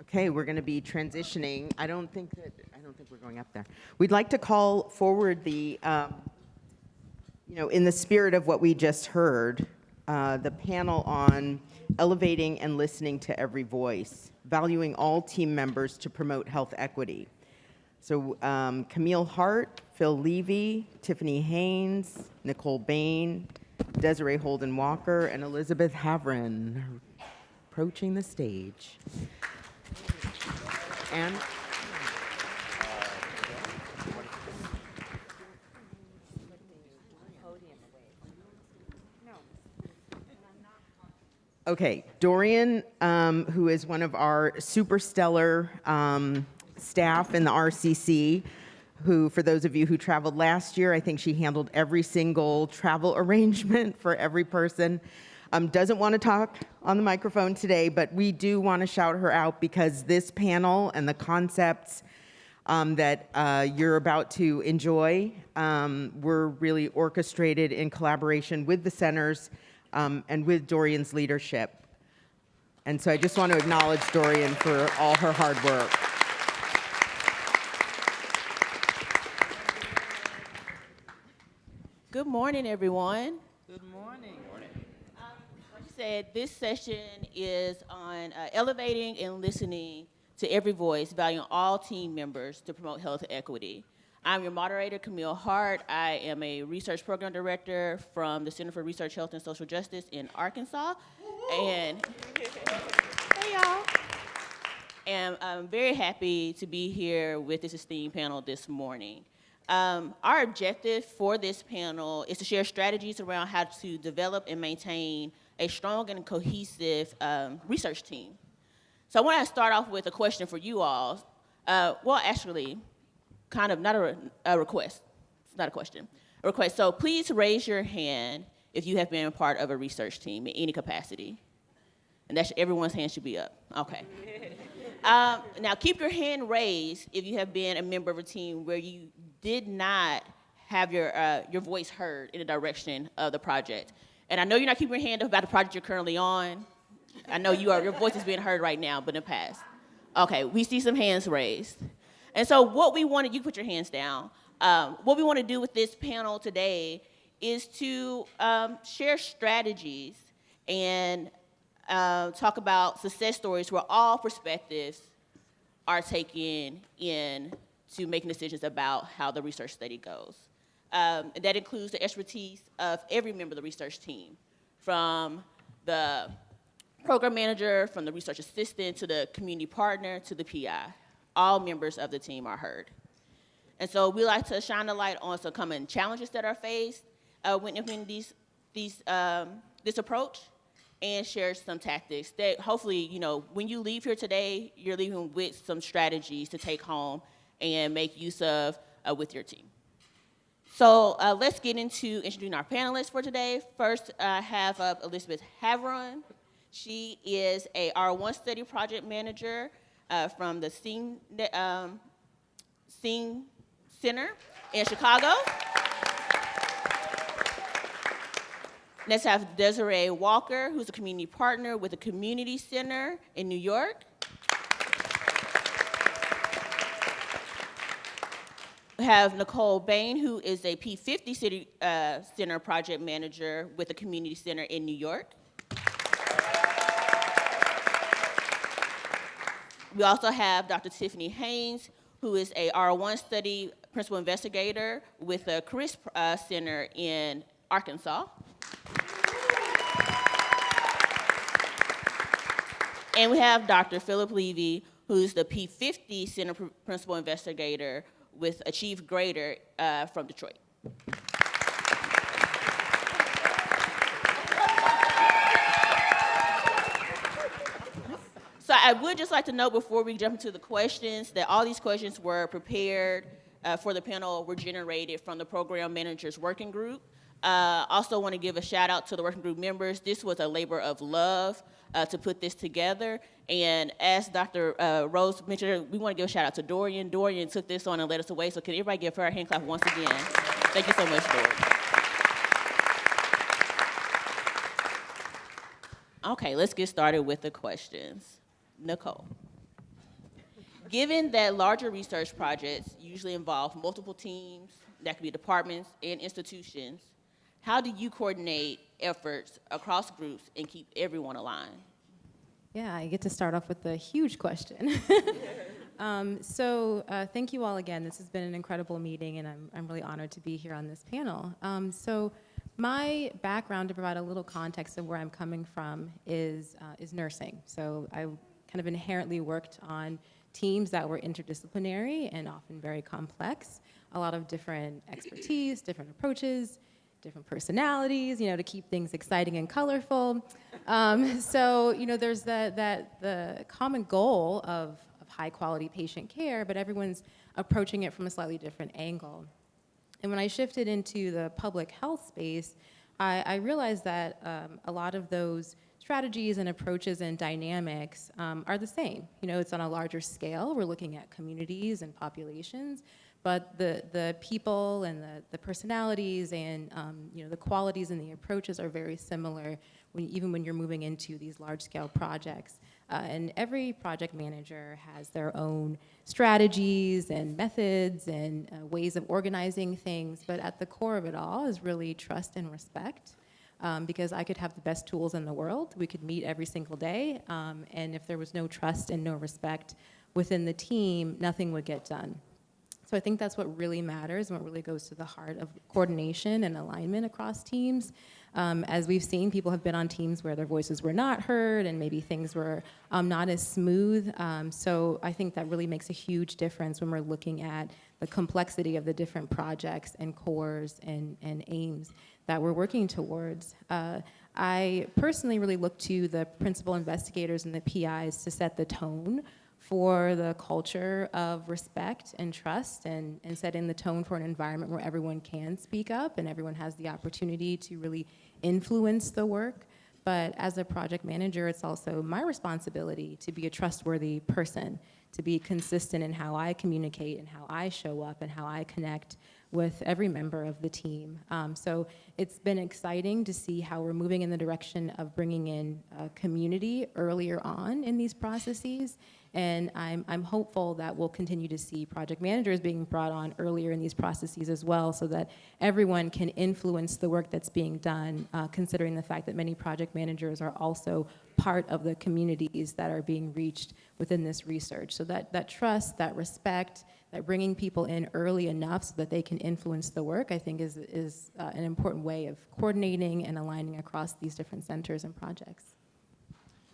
Okay, we're going to be transitioning. I don't think we're going up there. We'd like to call forward the, in the spirit of what we just heard, the panel on elevating and listening to every voice, valuing all team members to promote health equity. So Camille Hart, Phil Levy, Tiffany Haynes, Nicole Bain, Desiree Holden Walker, and Elizabeth Havrin approaching the stage. And okay, Dorian, who is one of our super stellar staff in the RCC, who, for those of you who traveled last year, I think she handled every single travel arrangement for every person. Doesn't want to talk on the microphone today, but we do want to shout her out because this panel and the concepts that you're about to enjoy were really orchestrated in collaboration with the centers and with Dorian's leadership. And so I just want to acknowledge Dorian for all her hard work. Good morning, everyone. Good morning. Like you said, this session is on elevating and listening to every voice, valuing all team members to promote health equity. I'm your moderator, Camille Hart. I am a research program director from the Center for Research, Health, and Social Justice in Arkansas. And hey, y'all. And I'm very happy to be here with this esteemed panel this morning. Our objective for this panel is to share strategies around how to develop and maintain a strong and cohesive research team. So I want to start off with a question for you all. Actually, kind of not a request. It's not a question. A request. So please raise your hand if you have been a part of a research team in any capacity. And everyone's hand should be up. Okay. Now keep your hand raised if you have been a member of a team where you did not have your voice heard in the direction of the project. And I know you're not keeping your hand up about the project you're currently on. I know your voice is being heard right now, but in the past. Okay, we see some hands raised. And so what we want to, you put your hands down. What we want to do with this panel today is to share strategies and talk about success stories where all perspectives are taken in to making decisions about how the research study goes. And that includes the expertise of every member of the research team, from the program manager, from the research assistant, to the community partner, to the PI. All members of the team are heard. And so we like to shine the light on some common challenges that are faced when implementing this approach, and share some tactics that hopefully, when you leave here today, you're leaving with some strategies to take home and make use of with your team. So let's get into introducing our panelists for today. First, I have Elizabeth Havrin. She is a R1 study project manager from the Sing Center in Chicago. Next, I have Desiree Walker, who's a community partner with the Community Center in New York. We have Nicole Bain, who is a P50 City Center project manager with the Community Center in New York. We also have Dr. Tiffany Haynes, who is a R1 study principal investigator with the CRISP Center in Arkansas. And we have Dr. Philip Levy, who's the P50 Center principal investigator with Achieve Greater from Detroit. So I would just like to note before we jump into the questions that all these questions were prepared for the panel, were generated from the program managers working group. Also want to give a shout out to the working group members. This was a labor of love to put this together. And as Dr. Rose mentioned, we want to give a shout out to Dorian. Dorian took this on and led us away. So can everybody give her a hand clap once again? Thank you so much, Dorian. Okay, let's get started with the questions. Nicole. Given that larger research projects usually involve multiple teams, that could be departments and institutions, how do you coordinate efforts across groups and keep everyone aligned? Yeah, I get to start off with a huge question. Thank you all again. This has been an incredible meeting, and I'm really honored to be here on this panel. My background, to provide a little context of where I'm coming from, is nursing. So I kind of inherently worked on teams that were interdisciplinary and often very complex, a lot of different expertise, different approaches, different personalities, to keep things exciting and colorful. There's the common goal of high quality patient care, but everyone's approaching it from a slightly different angle. And when I shifted into the public health space, I realized that a lot of those strategies and approaches and dynamics are the same. It's on a larger scale. We're looking at communities and populations, but the people and the personalities and the qualities and the approaches are very similar even when you're moving into these large-scale projects. And every project manager has their own strategies and methods and ways of organizing things, but at the core of it all is really trust and respect. Because I could have the best tools in the world. We could meet every single day, and if there was no trust and no respect within the team, nothing would get done. So I think that's what really matters and what really goes to the heart of coordination and alignment across teams. As we've seen, people have been on teams where their voices were not heard and maybe things were not as smooth. So I think that really makes a huge difference when we're looking at the complexity of the different projects and cores and aims that we're working towards. I personally really look to the principal investigators and the PIs to set the tone for the culture of respect and trust and setting the tone for an environment where everyone can speak up and everyone has the opportunity to really influence the work. But as a project manager, it's also my responsibility to be a trustworthy person, to be consistent in how I communicate and how I show up and how I connect with every member of the team. So it's been exciting to see how we're moving in the direction of bringing in community earlier on in these processes. And I'm hopeful that we'll continue to see project managers being brought on earlier in these processes as well, so that everyone can influence the work that's being done, considering the fact that many project managers are also part of the communities that are being reached within this research. So that trust, that respect, that bringing people in early enough so that they can influence the work, I think is an important way of coordinating and aligning across these different centers and projects.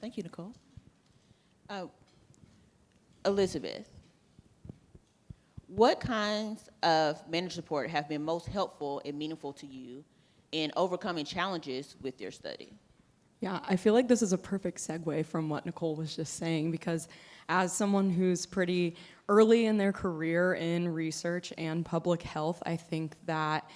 Thank you, Nicole. Elizabeth, what kinds of manager support have been most helpful and meaningful to you in overcoming challenges with your study? Yeah, I feel like this is a perfect segue from what Nicole was just saying, because as someone who's pretty early in their career in research and public health, I think that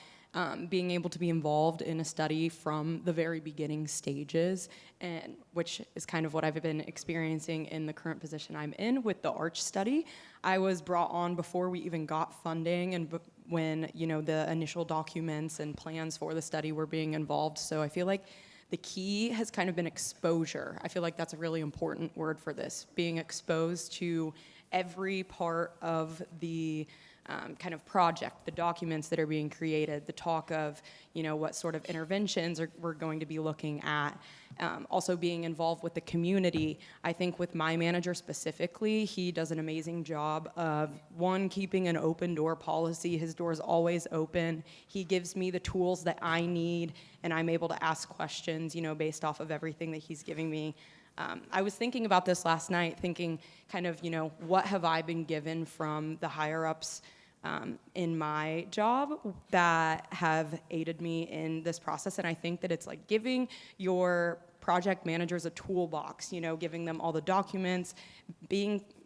being able to be involved in a study from the very beginning stages, and which is kind of what I've been experiencing in the current position I'm in with the ARCH study. I was brought on before we even got funding and when the initial documents and plans for the study were being involved. So I feel like the key has kind of been exposure. I feel like that's a really important word for this, being exposed to every part of the kind of project, the documents that are being created, the talk of, what sort of interventions we're going to be looking at. Also being involved with the community. I think with my manager specifically, he does an amazing job of, one, keeping an open door policy. His door is always open. He gives me the tools that I need, and I'm able to ask questions, based off of everything that he's giving me. I was thinking about this last night, thinking kind of, what have I been given from the higher-ups in my job that have aided me in this process. And I think that it's like giving your project managers a toolbox, giving them all the documents,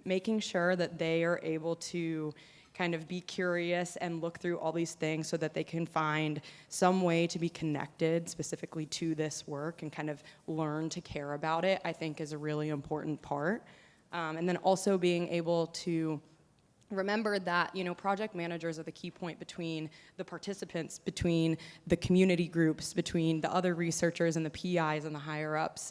making sure that they are able to kind of be curious and look through all these things so that they can find some way to be connected specifically to this work and kind of learn to care about it, I think is a really important part. And then also being able to remember that, project managers are the key point between the participants, between the community groups, between the other researchers and the PIs and the higher ups.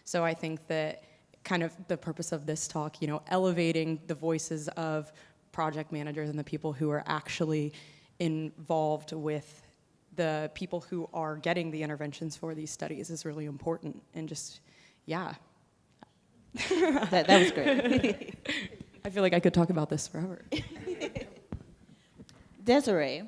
So I think that kind of the purpose of this talk, elevating the voices of project managers and the people who are actually involved with the people who are getting the interventions for these studies is really important. And just, yeah. That was great. I feel like I could talk about this forever. Desiree,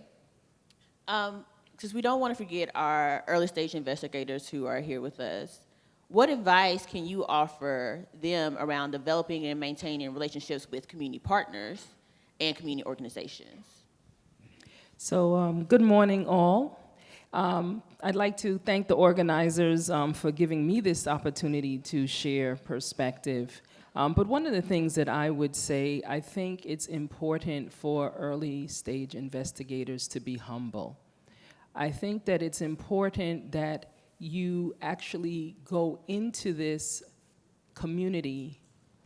because we don't want to forget our early stage investigators who are here with us, what advice can you offer them around developing and maintaining relationships with community partners and community organizations? So, good morning, all. I'd like to thank the organizers for giving me this opportunity to share perspective. But one of the things that I would say, I think it's important for early stage investigators to be humble. I think that it's important that you actually go into this community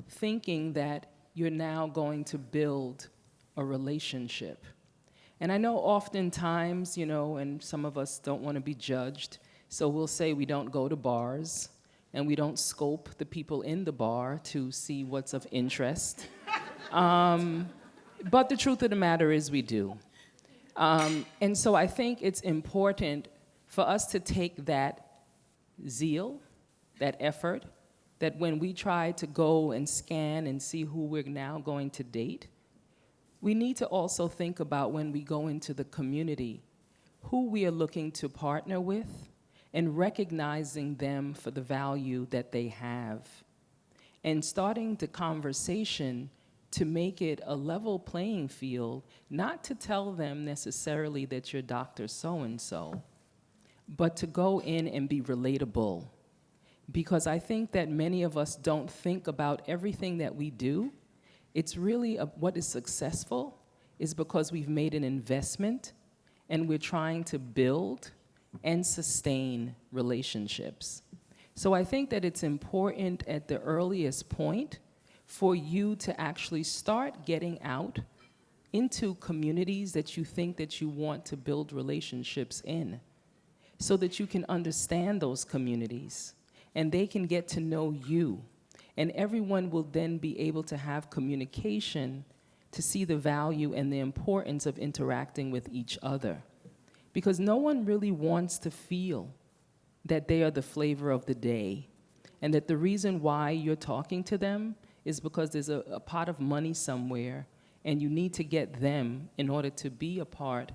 thinking that you're now going to build a relationship. And I know oftentimes, and some of us don't want to be judged, so we'll say we don't go to bars and we don't scope the people in the bar to see what's of interest. But the truth of the matter is we do. And so I think it's important for us to take that zeal, that effort, that when we try to go and scan and see who we're now going to date, we need to also think about when we go into the community, who we are looking to partner with, and recognizing them for the value that they have. And starting the conversation to make it a level playing field, not to tell them necessarily that you're Dr. So-and-so, but to go in and be relatable. Because I think that many of us don't think about everything that we do. It's really what is successful is because we've made an investment and we're trying to build and sustain relationships. So I think that it's important at the earliest point for you to actually start getting out into communities that you think that you want to build relationships in, so that you can understand those communities and they can get to know you. And everyone will then be able to have communication to see the value and the importance of interacting with each other. Because no one really wants to feel that they are the flavor of the day, and that the reason why you're talking to them is because there's a pot of money somewhere, and you need to get them in order to be a part,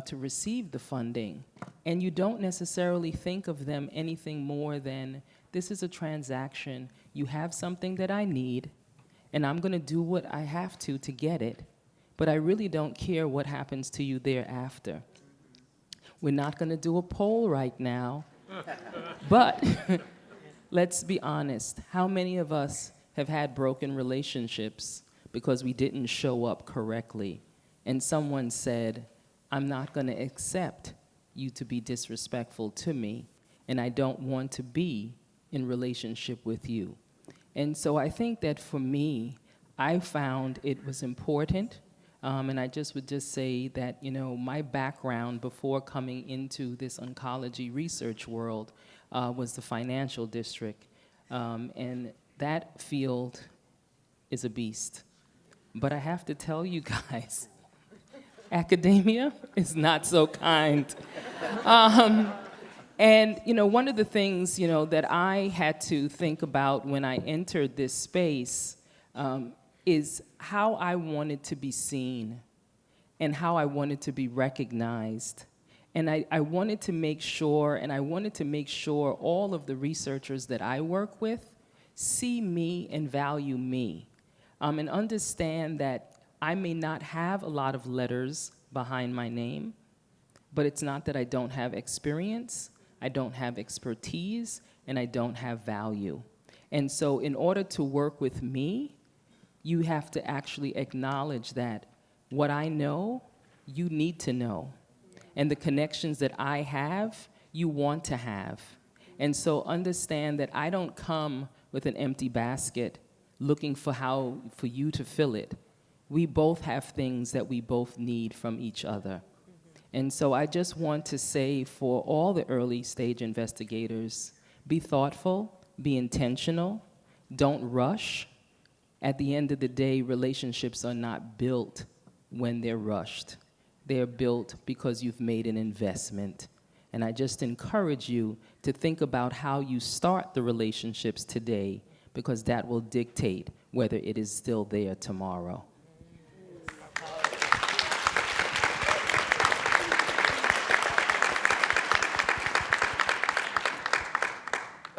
to receive the funding. And you don't necessarily think of them anything more than, this is a transaction. You have something that I need, and I'm going to do what I have to get it, but I really don't care what happens to you thereafter. We're not going to do a poll right now, but let's be honest. How many of us have had broken relationships because we didn't show up correctly, and someone said, I'm not going to accept you to be disrespectful to me, and I don't want to be in relationship with you. And so I think that for me, I found it was important, and I would just say that, my background before coming into this oncology research world was the financial district, and that field is a beast. But I have to tell you guys, academia is not so kind. And, one of the things, that I had to think about when I entered this space is how I wanted to be seen and how I wanted to be recognized. And I wanted to make sure, all of the researchers that I work with see me and value me, and understand that I may not have a lot of letters behind my name, but it's not that I don't have experience, I don't have expertise, and I don't have value. And so in order to work with me, you have to actually acknowledge that what I know, you need to know. And the connections that I have, you want to have. And so understand that I don't come with an empty basket looking for you to fill it. We both have things that we both need from each other. And so I just want to say for all the early stage investigators, be thoughtful, be intentional, don't rush. At the end of the day, relationships are not built when they're rushed. They're built because you've made an investment. And I just encourage you to think about how you start the relationships today, because that will dictate whether it is still there tomorrow.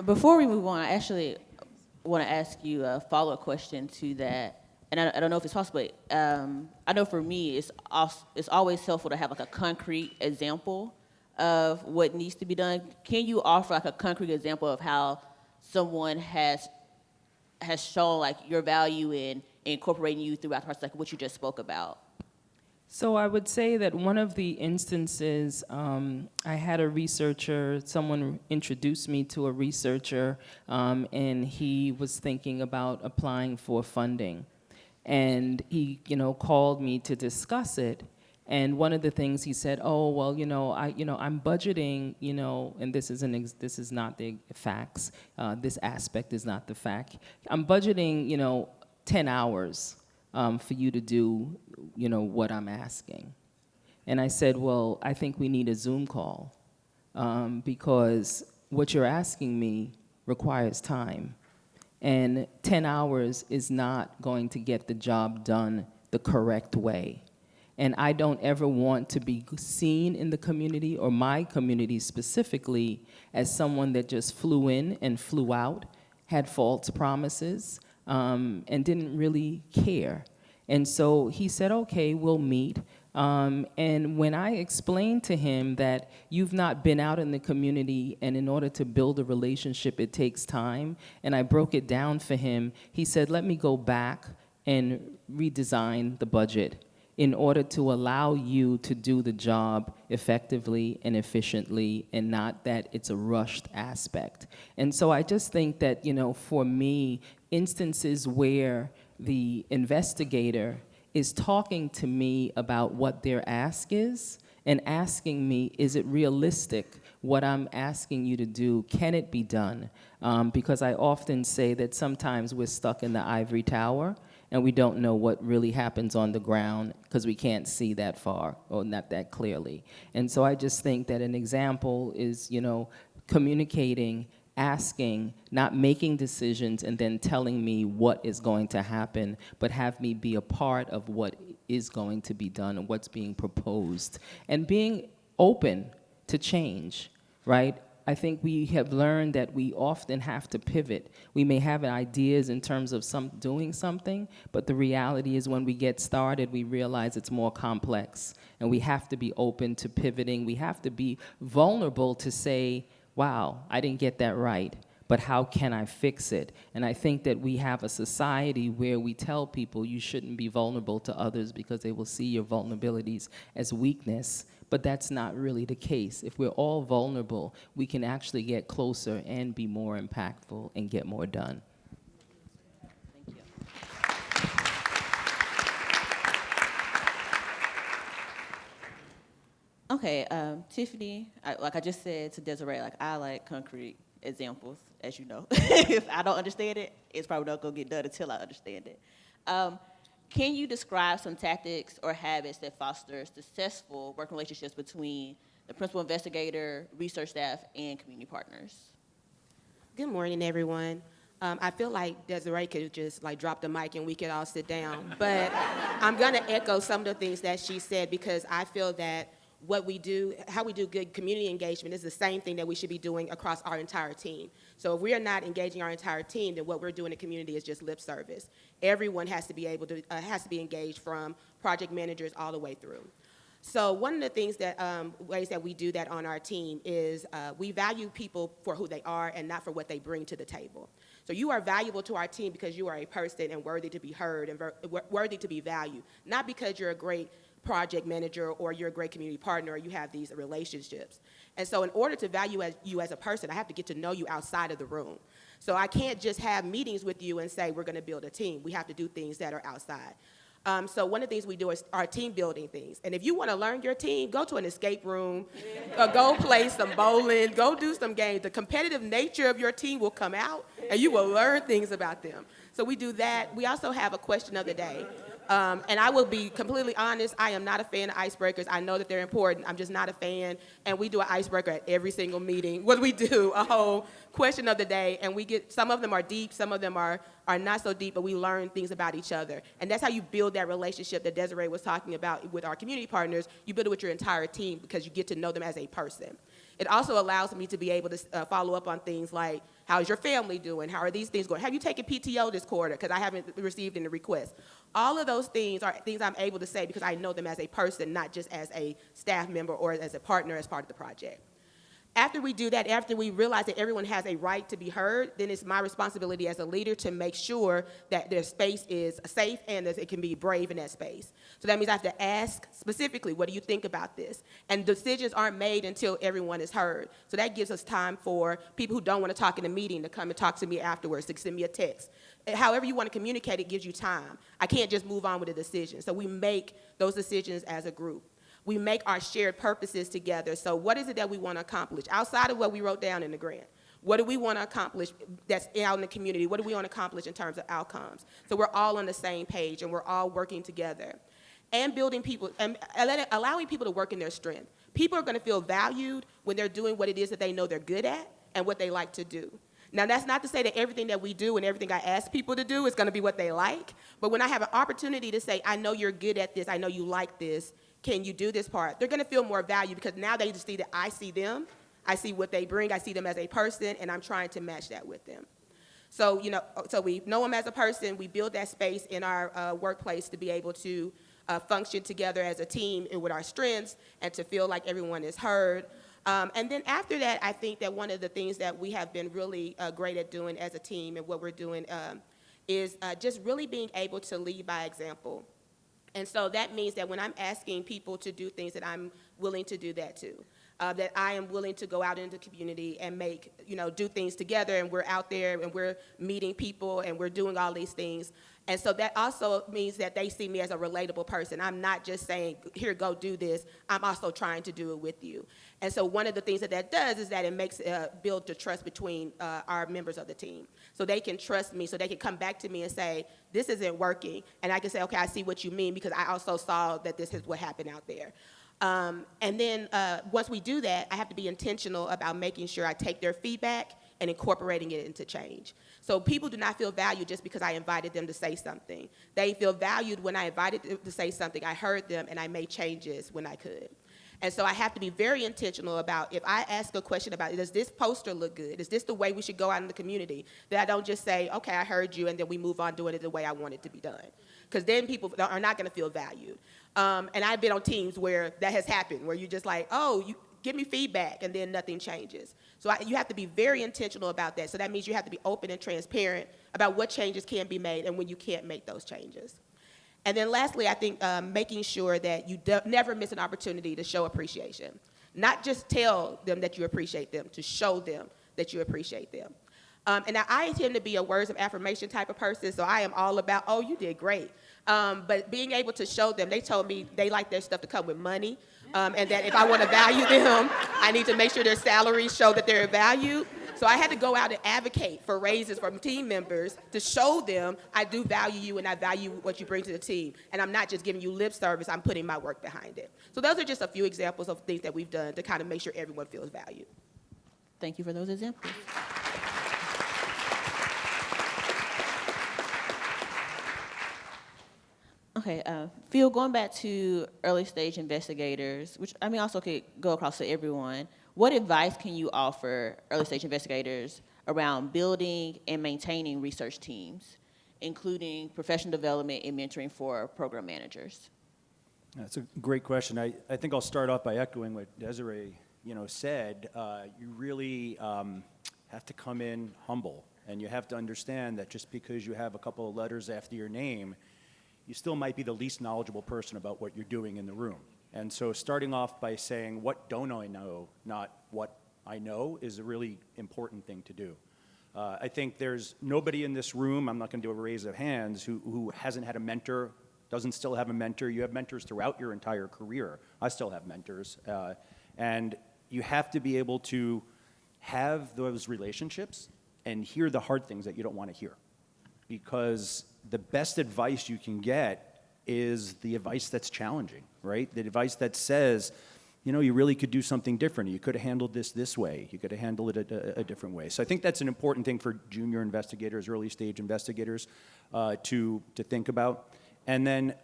Before we move on, I actually want to ask you a follow-up question to that. And I don't know if it's possible, but I know for me, it's always helpful to have like a concrete example of what needs to be done. Can you offer like a concrete example of how someone has shown like your value in incorporating you throughout the process, like what you just spoke about? So I would say that one of the instances, I had a researcher, someone introduced me to a researcher, and he was thinking about applying for funding. And he, called me to discuss it. And one of the things he said, oh, well, I'm budgeting, and this is not the facts. This aspect is not the fact. I'm budgeting, 10 hours for you to do, what I'm asking. And I said, well, I think we need a Zoom call because what you're asking me requires time. And 10 hours is not going to get the job done the correct way. And I don't ever want to be seen in the community, or my community specifically, as someone that just flew in and flew out, had false promises, and didn't really care. And so he said, okay, we'll meet. And when I explained to him that you've not been out in the community, and in order to build a relationship, it takes time, and I broke it down for him, he said, let me go back and redesign the budget in order to allow you to do the job effectively and efficiently, and not that it's a rushed aspect. And so I just think that, for me, instances where the investigator is talking to me about what their ask is and asking me, is it realistic what I'm asking you to do? Can it be done? Because I often say that sometimes we're stuck in the ivory tower and we don't know what really happens on the ground because we can't see that far or not that clearly. And so I just think that an example is, communicating, asking, not making decisions, and then telling me what is going to happen, but have me be a part of what is going to be done and what's being proposed. And being open to change, right? I think we have learned that we often have to pivot. We may have ideas in terms of doing something, but the reality is when we get started, we realize it's more complex. And we have to be open to pivoting. We have to be vulnerable to say, wow, I didn't get that right, but how can I fix it? And I think that we have a society where we tell people you shouldn't be vulnerable to others because they will see your vulnerabilities as weakness, but that's not really the case. If we're all vulnerable, we can actually get closer and be more impactful and get more done. Thank you. Okay, Tiffany, like I just said to Desiree, like I like concrete examples, as you know. If I don't understand it, it's probably not gonna get done until I understand it. Can you describe some tactics or habits that foster successful working relationships between the principal investigator, research staff, and community partners? Good morning, everyone. I feel like Desiree could just drop the mic and we could all sit down. But I'm gonna echo some of the things that she said, because I feel that what we do, how we do good community engagement is the same thing that we should be doing across our entire team. So if we are not engaging our entire team, then what we're doing in the community is just lip service. Everyone has to be able to, has to be engaged, from project managers all the way through. So one of the things that, ways that we do that on our team is we value people for who they are and not for what they bring to the table. So you are valuable to our team because you are a person and worthy to be heard and worthy to be valued, not because you're a great project manager or you're a great community partner or you have these relationships. And so in order to value you as a person, I have to get to know you outside of the room. So I can't just have meetings with you and say we're going to build a team. We have to do things that are outside. So one of the things we do is our team building things. And if you want to learn your team, go to an escape room, go play some bowling, go do some games. The competitive nature of your team will come out, and you will learn things about them. So we do that. We also have a question of the day. And I will be completely honest, I am not a fan of icebreakers. I know that they're important. I'm just not a fan. And we do an icebreaker at every single meeting. What do we do? A whole question of the day. And we get, some of them are deep, some of them are not so deep, but we learn things about each other. And that's how you build that relationship that Desiree was talking about with our community partners. You build it with your entire team because you get to know them as a person. It also allows me to be able to follow up on things like, how's your family doing? How are these things going? Have you taken PTO this quarter? Because I haven't received any requests. All of those things are things I'm able to say because I know them as a person, not just as a staff member or as a partner as part of the project. After we do that, after we realize that everyone has a right to be heard, then it's my responsibility as a leader to make sure that their space is safe and that it can be brave in that space. So that means I have to ask specifically, what do you think about this? And decisions aren't made until everyone is heard. So that gives us time for people who don't want to talk in a meeting to come and talk to me afterwards, to send me a text. However you want to communicate, it gives you time. I can't just move on with a decision. So we make those decisions as a group. We make our shared purposes together. So what is it that we want to accomplish outside of what we wrote down in the grant? What do we want to accomplish that's out in the community? What do we want to accomplish in terms of outcomes? So we're all on the same page and we're all working together. And building people, and allowing people to work in their strength. People are going to feel valued when they're doing what it is that they know they're good at and what they like to do. Now, that's not to say that everything that we do and everything I ask people to do is going to be what they like. But when I have an opportunity to say, I know you're good at this, I know you like this, can you do this part? They're going to feel more value because now they just see that I see them, I see what they bring, I see them as a person, and I'm trying to match that with them. So, so we know them as a person, we build that space in our workplace to be able to function together as a team and with our strengths and to feel like everyone is heard. And then after that, I think that one of the things that we have been really great at doing as a team and what we're doing is just really being able to lead by example. And so that means that when I'm asking people to do things, that I'm willing to do that too. That I am willing to go out into the community and make, do things together, and we're out there and we're meeting people and we're doing all these things. And so that also means that they see me as a relatable person. I'm not just saying, here, go do this. I'm also trying to do it with you. And so one of the things that does is that it makes build the trust between our members of the team. So they can trust me, so they can come back to me and say, this isn't working. And I can say, okay, I see what you mean because I also saw that this is what happened out there. And then once we do that, I have to be intentional about making sure I take their feedback and incorporating it into change. So people do not feel valued just because I invited them to say something. They feel valued when I invited them to say something, I heard them, and I made changes when I could. And so I have to be very intentional about if I ask a question about, does this poster look good? Is this the way we should go out in the community? That I don't just say, okay, I heard you, and then we move on doing it the way I want it to be done. Because then people are not going to feel valued. And I've been on teams where that has happened, where you're just like, oh, you give me feedback, and then nothing changes. So you have to be very intentional about that. So that means you have to be open and transparent about what changes can be made and when you can't make those changes. And then lastly, I think making sure that you never miss an opportunity to show appreciation. Not just tell them that you appreciate them, to show them that you appreciate them. And now I tend to be a words of affirmation type of person, so I am all about, oh, you did great. But being able to show them, they told me they like their stuff to come with money, and that if I want to value them, I need to make sure their salaries show that they're valued. So I had to go out and advocate for raises from team members to show them I do value you and I value what you bring to the team. And I'm not just giving you lip service, I'm putting my work behind it. So those are just a few examples of things that we've done to kind of make sure everyone feels valued. Thank you for those examples. Okay, Phil, going back to early stage investigators, which I mean also could go across to everyone, what advice can you offer early stage investigators around building and maintaining research teams, including professional development and mentoring for program managers? That's a great question. I think I'll start off by echoing what Desiree said. You really have to come in humble, and you have to understand that just because you have a couple of letters after your name, you still might be the least knowledgeable person about what you're doing in the room. And so starting off by saying, what don't I know, not what I know, is a really important thing to do. I think there's nobody in this room, I'm not going to do a raise of hands, who hasn't had a mentor doesn't still have a mentor. You have mentors throughout your entire career. I still have mentors. And you have to be able to have those relationships and hear the hard things that you don't want to hear. Because the best advice you can get is the advice that's challenging, right? The advice that says, you know, you really could do something different. You could have handled this way. You could have handled it a different way. So I think that's an important thing for junior investigators, early stage investigators to think about. And then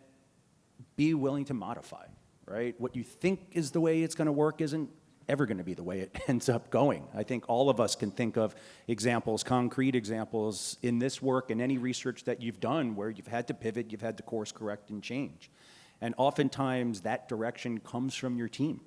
be willing to modify, right? What you think is the way it's going to work isn't ever going to be the way it ends up going. I think all of us can think of examples, concrete examples in this work and any research that you've done where you've had to pivot, you've had to course correct and change. And oftentimes that direction comes from your team,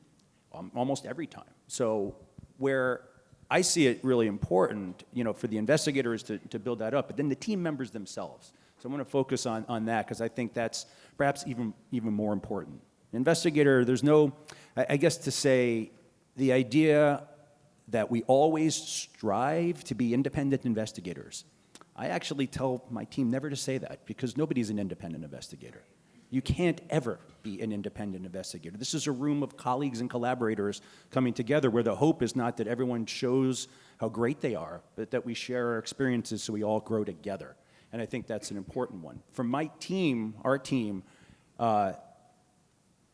almost every time. So where I see it really important, you know, for the investigators to build that up, but then the team members themselves. So I'm going to focus on that because I think that's perhaps even more important. Investigator, there's no, I guess to say, the idea that we always strive to be independent investigators. I actually tell my team never to say that because nobody's an independent investigator. You can't ever be an independent investigator. This is a room of colleagues and collaborators coming together where the hope is not that everyone shows how great they are, but that we share our experiences so we all grow together. And I think that's an important one. For my team, our team,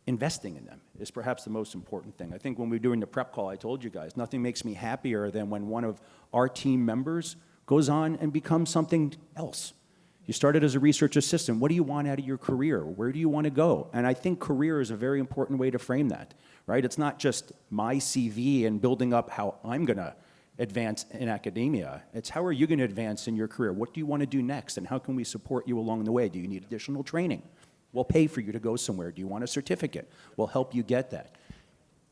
investing in them is perhaps the most important thing. I think when we were doing the prep call, I told you guys, nothing makes me happier than when one of our team members goes on and becomes something else. You started as a research assistant. What do you want out of your career? Where do you want to go? And I think career is a very important way to frame that, right? It's not just my CV and building up how I'm going to advance in academia. It's how are you going to advance in your career? What do you want to do next? And how can we support you along the way? Do you need additional training? We'll pay for you to go somewhere. Do you want a certificate? We'll help you get that.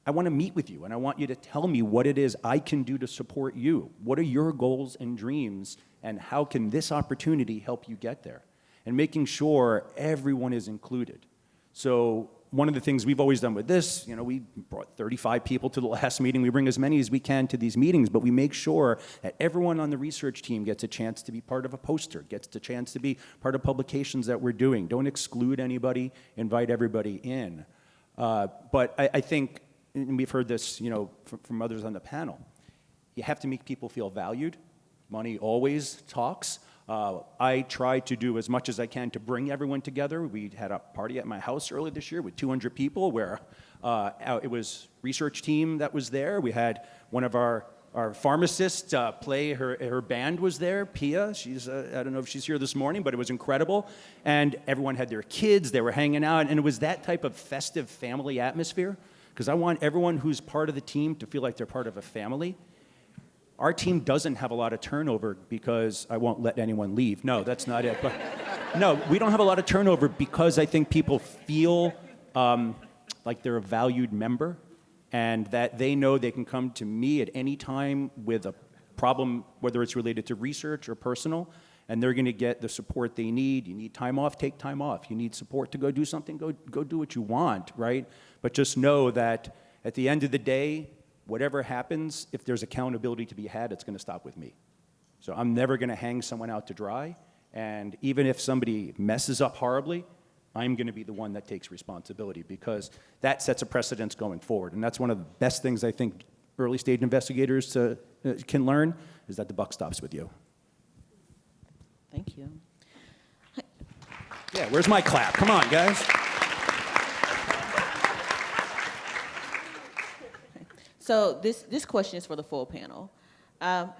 I want to meet with you, and I want you to tell me what it is I can do to support you. What are your goals and dreams, and how can this opportunity help you get there? And making sure everyone is included. So one of the things we've always done with this, you know, we brought 35 people to the last meeting. We bring as many as we can to these meetings, but we make sure that everyone on the research team gets a chance to be part of a poster, gets the chance to be part of publications that we're doing. Don't exclude anybody, invite everybody in. But I think, and we've heard this, you know, from others on the panel, you have to make people feel valued. Money always talks. I try to do as much as I can to bring everyone together. We had a party at my house earlier this year with 200 people where it was research team that was there. We had one of our pharmacists play, her band was there, Pia. She's, I don't know if she's here this morning, but it was incredible. And everyone had their kids, they were hanging out, and it was that type of festive family atmosphere because I want everyone who's part of the team to feel like they're part of a family. Our team doesn't have a lot of turnover because I won't let anyone leave. No, that's not it. But no, we don't have a lot of turnover because I think people feel like they're a valued member and that they know they can come to me at any time with a problem, whether it's related to research or personal, and they're going to get the support they need. You need time off, take time off. You need support to go do something, go do what you want, right? But just know that at the end of the day, whatever happens, if there's accountability to be had, it's going to stop with me. So I'm never going to hang someone out to dry. And even if somebody messes up horribly, I'm going to be the one that takes responsibility because that sets a precedence going forward. And that's one of the best things I think early stage investigators can learn is that the buck stops with you. Thank you. Yeah, where's my clap? Come on, guys. So this question is for the full panel.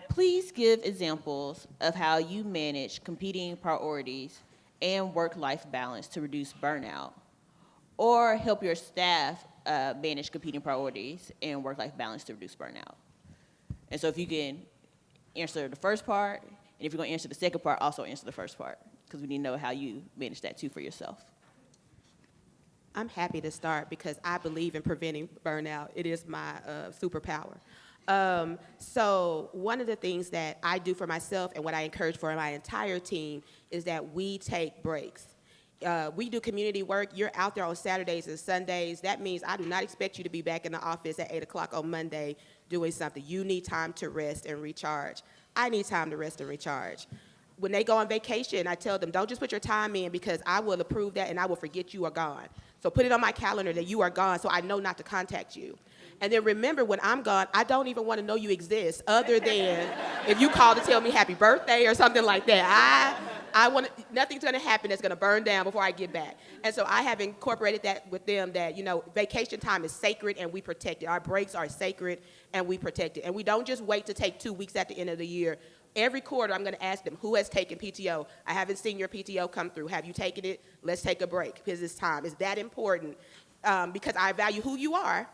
Please give examples of how you manage competing priorities and work-life balance to reduce burnout, or help your staff manage competing priorities and work-life balance to reduce burnout. And so if you can answer the first part, and if you're going to answer the second part, also answer the first part, because we need to know how you manage that too for yourself. I'm happy to start because I believe in preventing burnout. It is my superpower. So one of the things that I do for myself and what I encourage for my entire team is that we take breaks. We do community work. You're out there on Saturdays and Sundays. That means I do not expect you to be back in the office at 8 o'clock on Monday doing something. You need time to rest and recharge. I need time to rest and recharge. when they go on vacation, I tell them, don't just put your time in because I will approve that and I will forget you are gone. So put it on my calendar that you are gone so I know not to contact you. And then remember, when I'm gone, I don't even want to know you exist other than if you call to tell me happy birthday or something like that. I want nothing's going to happen that's going to burn down before I get back. And so I have incorporated that with them that, vacation time is sacred and we protect it. Our breaks are sacred and we protect it. And we don't just wait to take 2 weeks at the end of the year. Every quarter, I'm going to ask them, who has taken PTO? I haven't seen your PTO come through. Have you taken it? Let's take a break because it's time. It's that important because I value who you are.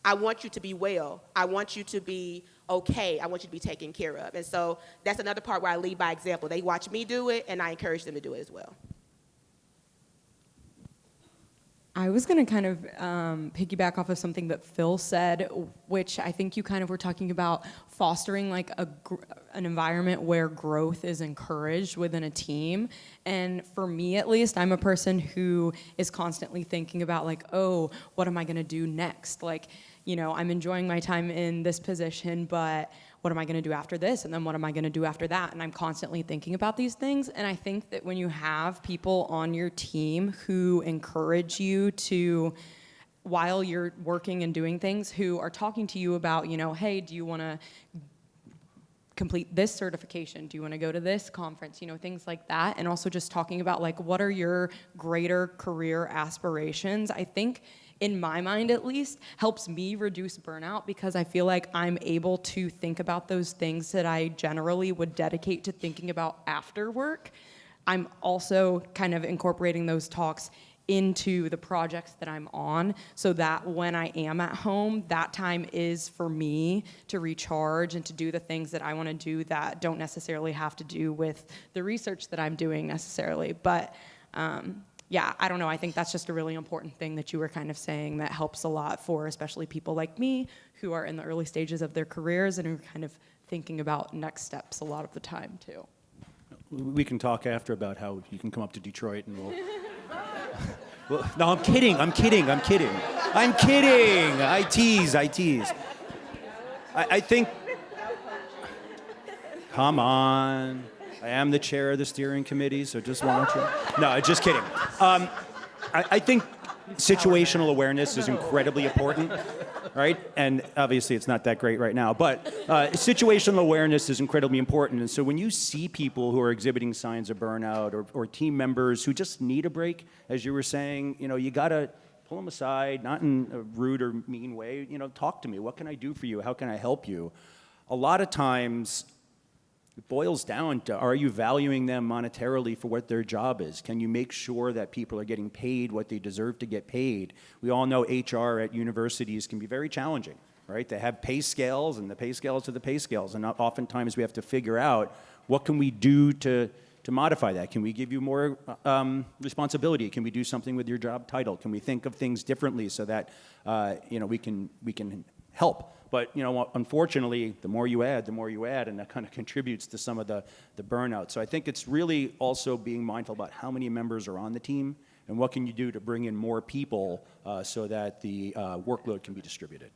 I want you to be well. I want you to be okay. I want you to be taken care of. And so that's another part where I lead by example. They watch me do it, and I encourage them to do it as well. I was going to kind of piggyback off of something that Phil said, which I think you kind of were talking about fostering like an environment where growth is encouraged within a team. And for me, at least, I'm a person who is constantly thinking about like, oh, what am I going to do next? Like, I'm enjoying my time in this position, but what am I going to do after this? And then what am I going to do after that? And I'm constantly thinking about these things. And I think that when you have people on your team who encourage you to, while you're working and doing things, who are talking to you about, hey, do you want to complete this certification? Do you want to go to this conference? Things like that. And also just talking about like, what are your greater career aspirations? I think, in my mind at least, helps me reduce burnout because I feel like I'm able to think about those things that I generally would dedicate to thinking about after work. I'm also kind of incorporating those talks into the projects that I'm on so that when I am at home, that time is for me to recharge and to do the things that I want to do that don't necessarily have to do with the research that I'm doing necessarily. But yeah, I don't know. I think that's just a really important thing that you were kind of saying that helps a lot for especially people like me who are in the early stages of their careers and are kind of thinking about next steps a lot of the time too. We can talk after about how you can come up to Detroit and we'll... Well, no, I'm kidding. I tease. I think... Come on. I am the chair of the steering committee, so just watch it. No, just kidding. I think situational awareness is incredibly important, right? And obviously it's not that great right now, but situational awareness is incredibly important. And so when you see people who are exhibiting signs of burnout or team members who just need a break, as you were saying, you gotta pull them aside, not in a rude or mean way, talk to me. What can I do for you? How can I help you? A lot of times, it boils down to, are you valuing them monetarily for what their job is? Can you make sure that people are getting paid what they deserve to get paid? We all know HR at universities can be very challenging, right? They have pay scales, and the pay scales are the pay scales, and oftentimes we have to figure out what can we do to modify that. Can we give you more responsibility? Can we do something with your job title? Can we think of things differently so that we can help? But unfortunately, the more you add, and that kind of contributes to some of the burnout. So I think it's really also being mindful about how many members are on the team and what can you do to bring in more people so that the workload can be distributed.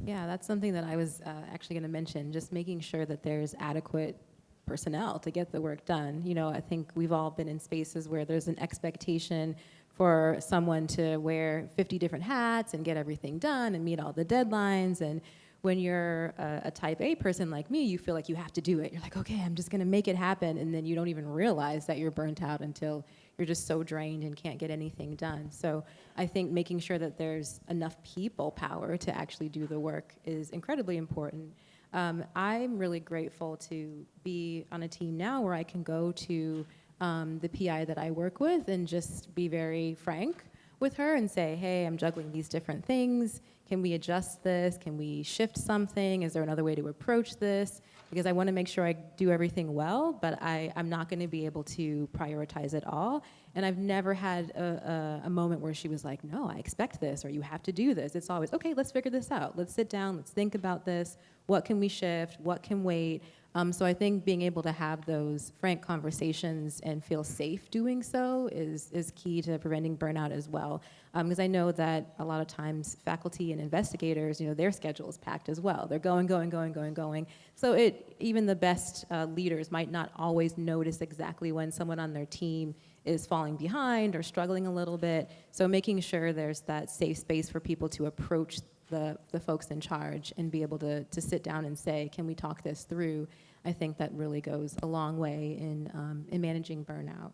Yeah, that's something that I was actually going to mention, just making sure that there's adequate personnel to get the work done. I think we've all been in spaces where there's an expectation for someone to wear 50 different hats and get everything done and meet all the deadlines. And when you're a type A person like me, you feel like you have to do it. You're like, okay, I'm just gonna make it happen. And then you don't even realize that you're burnt out until you're just so drained and can't get anything done. So I think making sure that there's enough people power to actually do the work is incredibly important. I'm really grateful to be on a team now where I can go to the PI that I work with and just be very frank with her and say, hey, I'm juggling these different things. Can we adjust this? Can we shift something? Is there another way to approach this? Because I want to make sure I do everything well, but I'm not going to be able to prioritize it all. And I've never had a moment where she was like, no, I expect this, or you have to do this. It's always, okay, let's figure this out. Let's sit down, let's think about this. What can we shift? What can wait? So I think being able to have those frank conversations and feel safe doing so is key to preventing burnout as well. Because I know that a lot of times faculty and investigators, their schedule is packed as well. They're going. So even the best leaders might not always notice exactly when someone on their team is falling behind or struggling a little bit. So making sure there's that safe space for people to approach the folks in charge and be able to sit down and say, can we talk this through? I think that really goes a long way in managing burnout.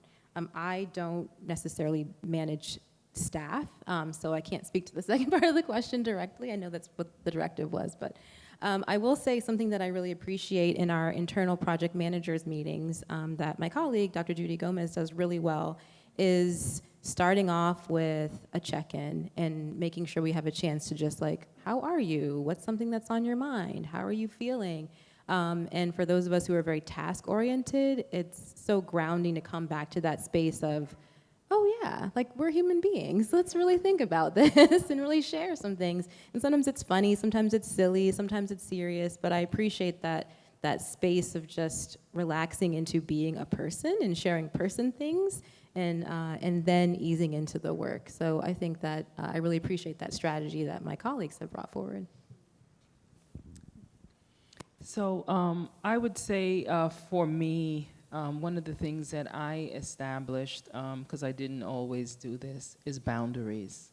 I don't necessarily manage staff, so I can't speak to the second part of the question directly. I know that's what the directive was, but I will say something that I really appreciate in our internal project managers meetings that my colleague, Dr. Judy Gomez, does really well is starting off with a check-in and making sure we have a chance to just how are you? What's something that's on your mind? How are you feeling? And for those of us who are very task-oriented, it's so grounding to come back to that space of, oh yeah, we're human beings. Let's really think about this and really share some things. And sometimes it's funny, sometimes it's silly, sometimes it's serious, but I appreciate that space of just relaxing into being a person and sharing person things and then easing into the work. So I think that I really appreciate that strategy that my colleagues have brought forward. So I would say for me, one of the things that I established, because I didn't always do this, is boundaries.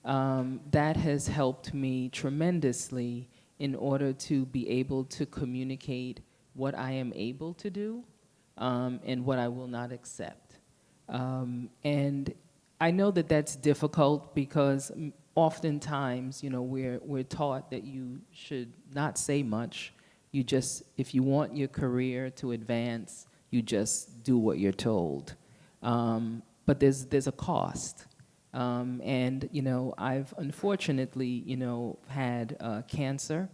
That has helped me tremendously in order to be able to communicate what I am able to do and what I will not accept. And I know that that's difficult because oftentimes, we're taught that you should not say much. You just, if you want your career to advance, you just do what you're told. But there's a cost. And, I've unfortunately, had cancer.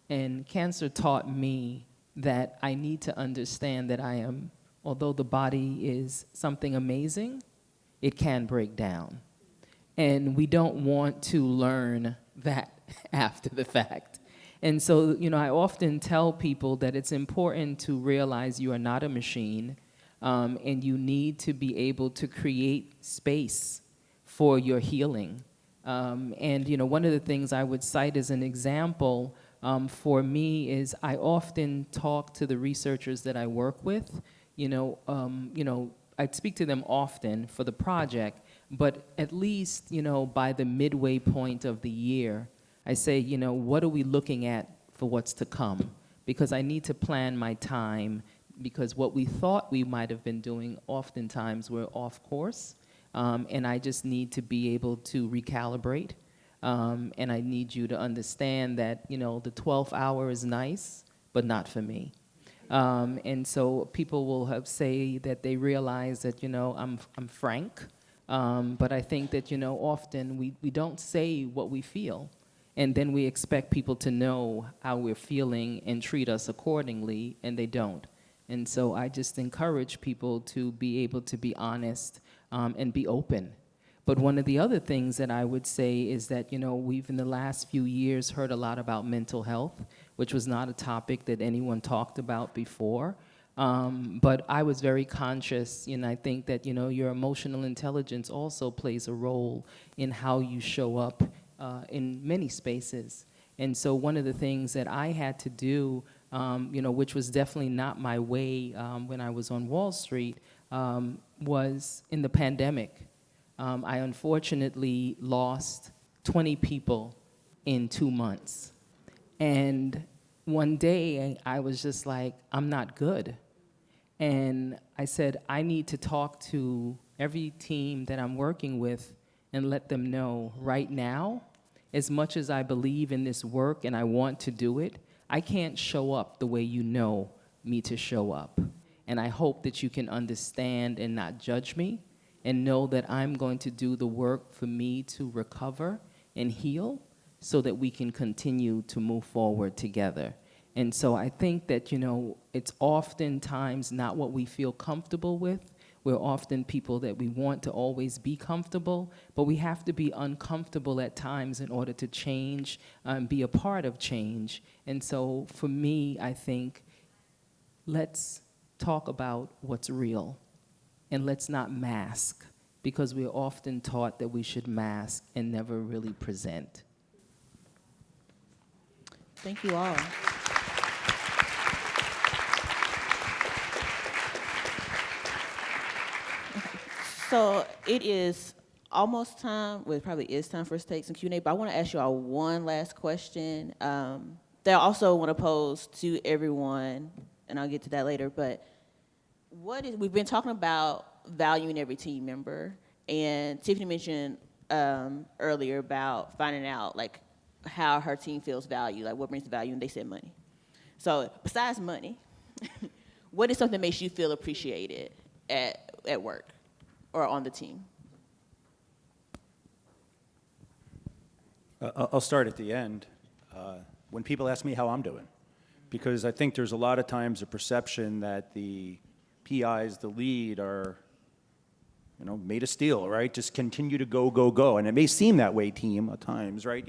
And cancer taught me that I need to understand that I am, although the body is something amazing, it can break down. And we don't want to learn that after the fact. And so, I often tell people that it's important to realize you are not a machine, and you need to be able to create space for your healing. And, one of the things I would cite as an example for me is I often talk to the researchers that I work with. I speak to them often for the project, but at least, by the midway point of the year, I say, what are we looking at for what's to come? Because I need to plan my time, because what we thought we might have been doing, oftentimes we're off course, and I just need to be able to recalibrate, and I need you to understand that, the 12th hour is nice, but not for me. And so people will say that they realize that, I'm frank, but I think that, often we don't say what we feel. And then we expect people to know how we're feeling and treat us accordingly, and they don't. And so I just encourage people to be able to be honest and be open. But one of the other things that I would say is that, we've in the last few years heard a lot about mental health, which was not a topic that anyone talked about before. But I was very conscious, and I think that, your emotional intelligence also plays a role in how you show up in many spaces. And so one of the things that I had to do, which was definitely not my way when I was on Wall Street, was in the pandemic. I unfortunately lost 20 people in 2 months. And one day I was just like, I'm not good. And I said, I need to talk to every team that I'm working with and let them know right now, as much as I believe in this work and I want to do it, I can't show up the way you know me to show up. And I hope that you can understand and not judge me and know that I'm going to do the work for me to recover and heal so that we can continue to move forward together. And so I think that, it's oftentimes not what we feel comfortable with. We're often people that we want to always be comfortable, but we have to be uncomfortable at times in order to change and be a part of change. And so for me, I think let's talk about what's real, and let's not mask, because we're often taught that we should mask and never really present. Thank you all. So it is almost time, well, it probably is time for us to take some Q&A, but I want to ask you all one last question that I also want to pose to everyone, and I'll get to that later, but we've been talking about valuing every team member, and Tiffany mentioned earlier about finding out like how her team feels valued, like what brings the value, and they said money. So besides money, what is something that makes you feel appreciated at work or on the team? I'll start at the end. When people ask me how I'm doing, because I think there's a lot of times a perception that the PIs, the lead, are, made of steel, right? Just continue to go, go, go. And it may seem that way, team, at times, right?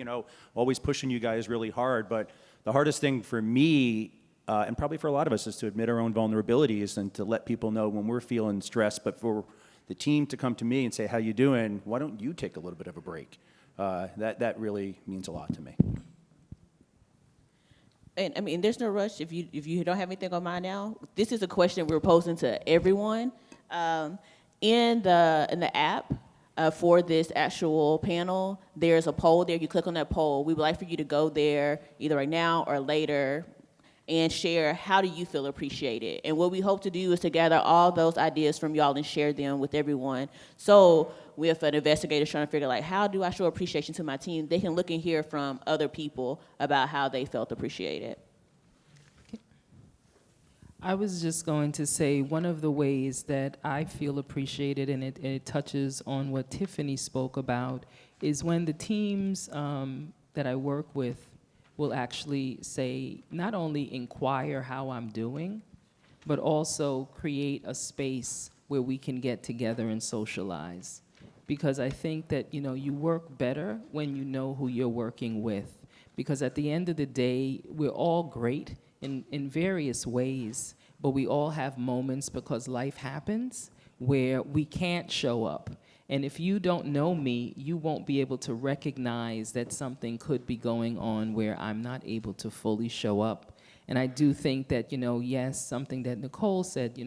Always pushing you guys really hard. But the hardest thing for me, and probably for a lot of us, is to admit our own vulnerabilities and to let people know when we're feeling stressed. But for the team to come to me and say, how you doing? Why don't you take a little bit of a break? That really means a lot to me. And I mean, there's no rush if you don't have anything on mind now. This is a question we're posing to everyone. In the app for this actual panel, there's a poll there. You click on that poll. We would like for you to go there either right now or later and share how do you feel appreciated. And what we hope to do is to gather all those ideas from y'all and share them with everyone. So if an investigator's trying to figure like, how do I show appreciation to my team, they can look and hear from other people about how they felt appreciated. I was just going to say one of the ways that I feel appreciated, and it touches on what Tiffany spoke about, is when the teams that I work with will actually say, not only inquire how I'm doing, but also create a space where we can get together and socialize. Because I think that, you work better when you know who you're working with. Because at the end of the day, we're all great in various ways, but we all have moments, because life happens, where we can't show up. And if you don't know me, you won't be able to recognize that something could be going on where I'm not able to fully show up. And I do think that, yes, something that Nicole said,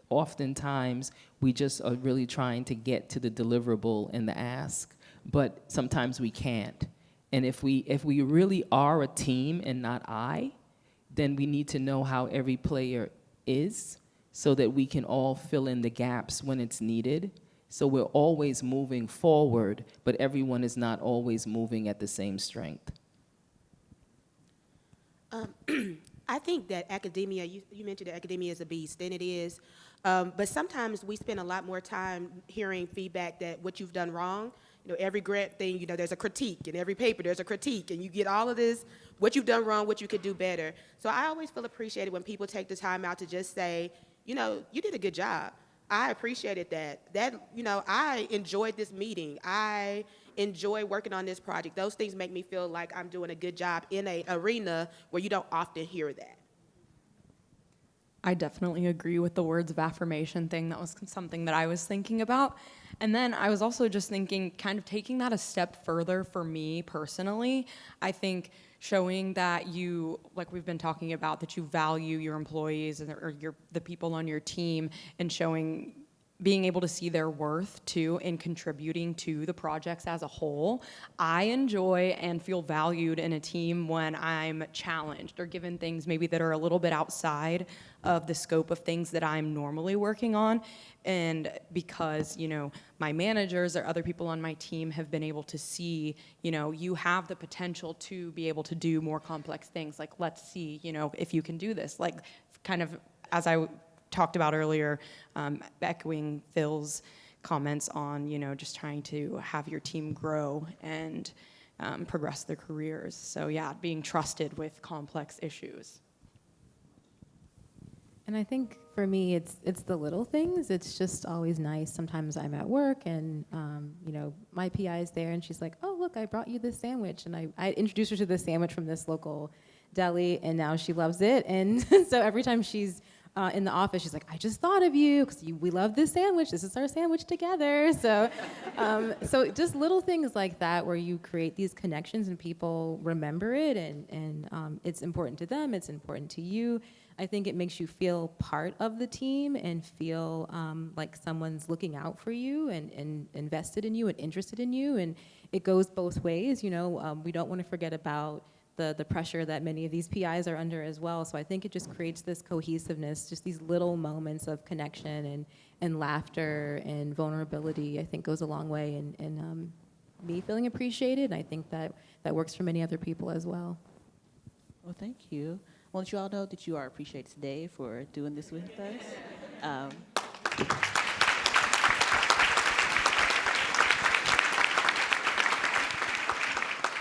oftentimes we just are really trying to get to the deliverable and the ask, but sometimes we can't. And if we really are a team and not then we need to know how every player is so that we can all fill in the gaps when it's needed. So we're always moving forward, but everyone is not always moving at the same strength. I think that academia, you mentioned that academia is a beast, and it is. But sometimes we spend a lot more time hearing feedback that what you've done wrong. Every grant thing, there's a critique. In every paper, there's a critique. And you get all of this, what you've done wrong, what you could do better. So I always feel appreciated when people take the time out to just say, you did a good job. I appreciated that. I enjoyed this meeting. I enjoy working on this project. Those things make me feel like I'm doing a good job in an arena where you don't often hear that. I definitely agree with the words of affirmation thing. That was something that I was thinking about. And then I was also just thinking, kind of taking that a step further for me personally. I think showing that you, like we've been talking about, that you value your employees or the people on your team, and being able to see their worth too in contributing to the projects as a whole. I enjoy and feel valued in a team when I'm challenged or given things maybe that are a little bit outside of the scope of things that I'm normally working on. And because, my managers or other people on my team have been able to see, you have the potential to be able to do more complex things. Like, let's see, if you can do this. Like, kind of, as I talked about earlier, echoing Phil's comments on, just trying to have your team grow and progress their careers. So yeah, being trusted with complex issues. And I think for me, it's the little things. It's just always nice. Sometimes I'm at work and, my PI is there and she's like, oh, look, I brought you this sandwich. And I introduced her to this sandwich from this local deli, and now she loves it. And so every time she's in the office, she's like, I just thought of you because we love this sandwich. This is our sandwich together. So just little things like that where you create these connections and people remember it and it's important to them, it's important to you. I think it makes you feel part of the team and feel like someone's looking out for you and invested in you and interested in you. And it goes both ways. We don't want to forget about the pressure that many of these PIs are under as well. So I think it just creates this cohesiveness, just these little moments of connection and laughter and vulnerability, I think goes a long way in me feeling appreciated. And I think that works for many other people as well. Well, thank you. I want you all know that you are appreciated today for doing this with us.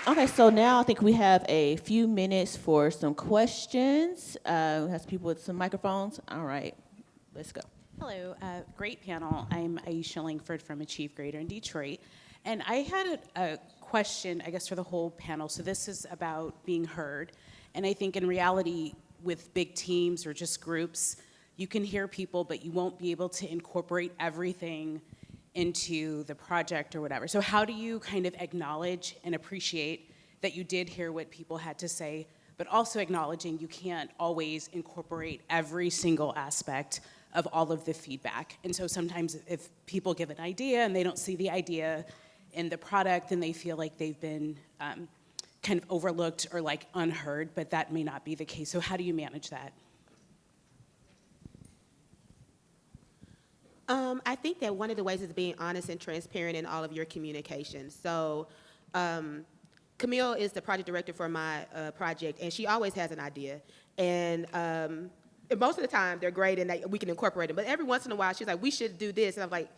Okay, so now I think we have a few minutes for some questions. We have some people with some microphones. All right, let's go. Hello, great panel. I'm Aisha Langford from Achieve Greater in Detroit. And I had a question, I guess, for the whole panel. So this is about being heard. And I think in reality, with big teams or just groups, you can hear people, but you won't be able to incorporate everything into the project or whatever. So how do you kind of acknowledge and appreciate that you did hear what people had to say, but also acknowledging you can't always incorporate every single aspect of all of the feedback? And so sometimes if people give an idea and they don't see the idea in the product, then they feel like they've been kind of overlooked or like unheard, but that may not be the case. So how do you manage that? I think that one of the ways is being honest and transparent in all of your communication. So Camille is the project director for my project, and she always has an idea. And most of the time, they're great, and we can incorporate them. But every once in a while, she's like, we should do this. And I'm like,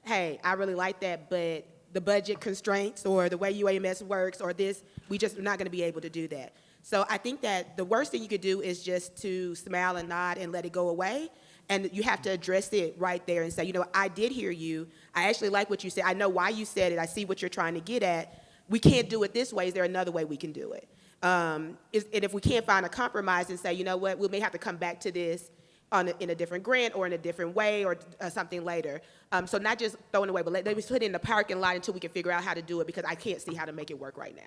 hey, I really like that, but the budget constraints or the way UAMS works or this, we're not going to be able to do that. So I think that the worst thing you could do is just to smile and nod and let it go away. And you have to address it right there and say, I did hear you. I actually like what you said. I know why you said it. I see what you're trying to get at. We can't do it this way. Is there another way we can do it? And if we can't find a compromise and say, you know what, we may have to come back to this in a different grant or in a different way or something later. So not just throwing it away, but let me put it in the parking lot until we can figure out how to do it, because I can't see how to make it work right now.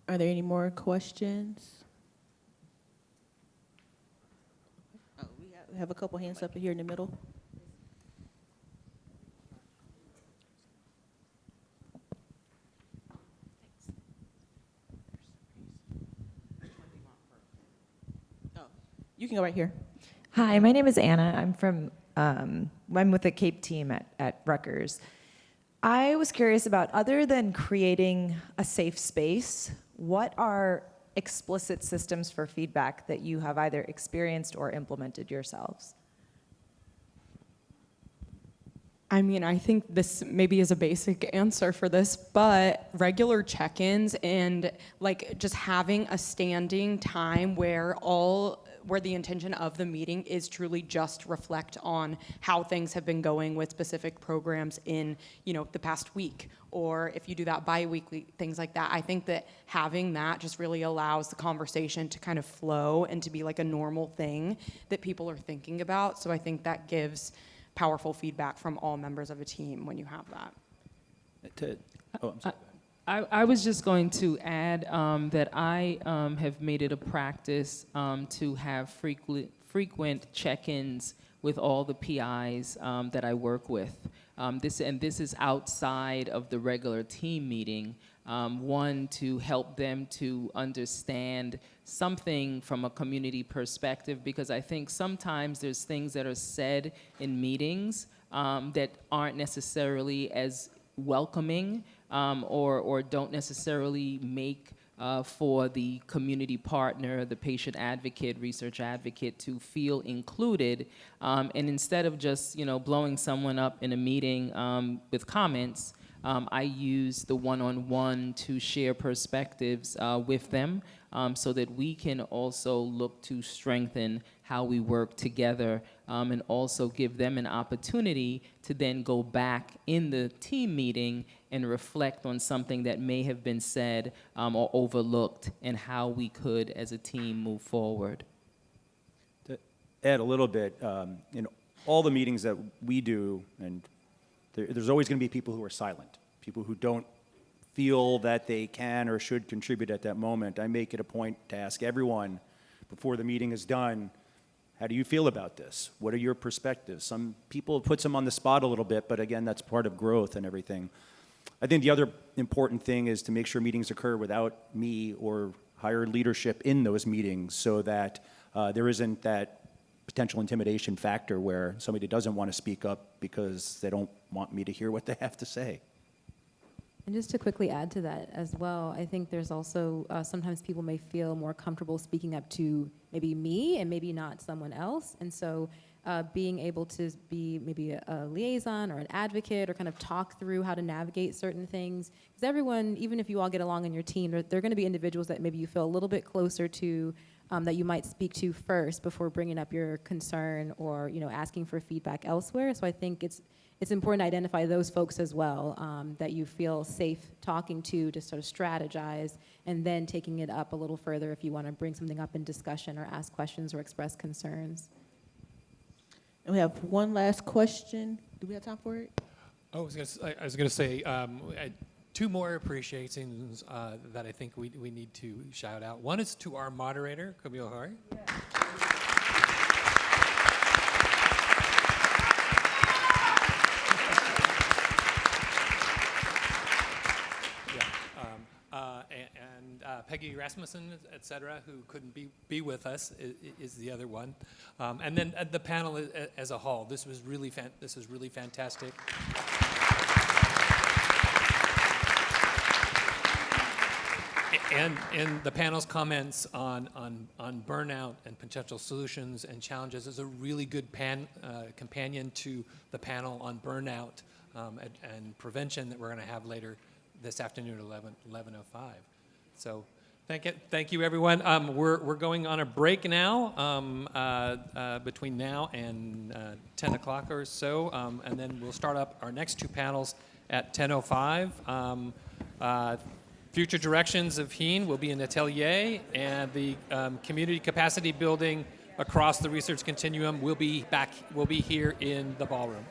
Are there any more questions? Oh, we have a couple hands up here in the middle. Oh, you can go right here. Hi, my name is Anna. I'm with the CAPE team at Rutgers. I was curious about, other than creating a safe space, what are explicit systems for feedback that you have either experienced or implemented yourselves? I mean, I think this maybe is a basic answer for this, but regular check-ins and like just having a standing time where the intention of the meeting is truly just reflect on how things have been going with specific programs in, the past week, or if you do that bi-weekly, things like that. I think that having that just really allows the conversation to kind of flow and to be like a normal thing that people are thinking about. So I think that gives powerful feedback from all members of a team when you have that. I'm sorry. I was just going to add that I have made it a practice to have frequent check-ins with all the PIs that I work with. This is outside of the regular team meeting. One, to help them to understand something from a community perspective, because I think sometimes there's things that are said in meetings that aren't necessarily as welcoming or don't necessarily make for the community partner, the patient advocate, research advocate to feel included. And instead of just blowing someone up in a meeting with comments, I use the one-on-one to share perspectives with them so that we can also look to strengthen how we work together and also give them an opportunity to then go back in the team meeting and reflect on something that may have been said or overlooked, and how we could, as a team, move forward. To add a little bit, in all the meetings that we do, and there's always going to be people who are silent, people who don't feel that they can or should contribute at that moment. I make it a point to ask everyone before the meeting is done, how do you feel about this? What are your perspectives? Some people, it puts them on the spot a little bit, but again, that's part of growth and everything. I think the other important thing is to make sure meetings occur without me or higher leadership in those meetings, so that there isn't that potential intimidation factor where somebody doesn't want to speak up because they don't want me to hear what they have to say. And just to quickly add to that as well, I think there's also sometimes people may feel more comfortable speaking up to maybe me and maybe not someone else. And so being able to be maybe a liaison or an advocate, or kind of talk through how to navigate certain things. Because everyone, even if you all get along in your team, there are going to be individuals that maybe you feel a little bit closer to, that you might speak to first before bringing up your concern or, you know, asking for feedback elsewhere. So I think it's important to identify those folks as well, that you feel safe talking to sort of strategize, and then taking it up a little further if you want to bring something up in discussion or ask questions or express concerns. And we have one last question. Do we have time for it? I was going to say two more appreciations that I think we need to shout out. One is to our moderator, Camille Hari. And Peggy Rasmussen, et cetera, who couldn't be with us, is the other one. And then the panel as a whole. This was really fantastic. And the panel's comments on burnout and potential solutions and challenges is a really good companion to the panel on burnout and prevention that we're going to have later this afternoon at 11:05. So thank you, everyone. We're going on a break now, between now and 10 o'clock or so, and then we'll start up our next two panels at 10:05. Future directions of HEAN will be in Atelier, and the community capacity building across the research continuum will be here in the ballroom.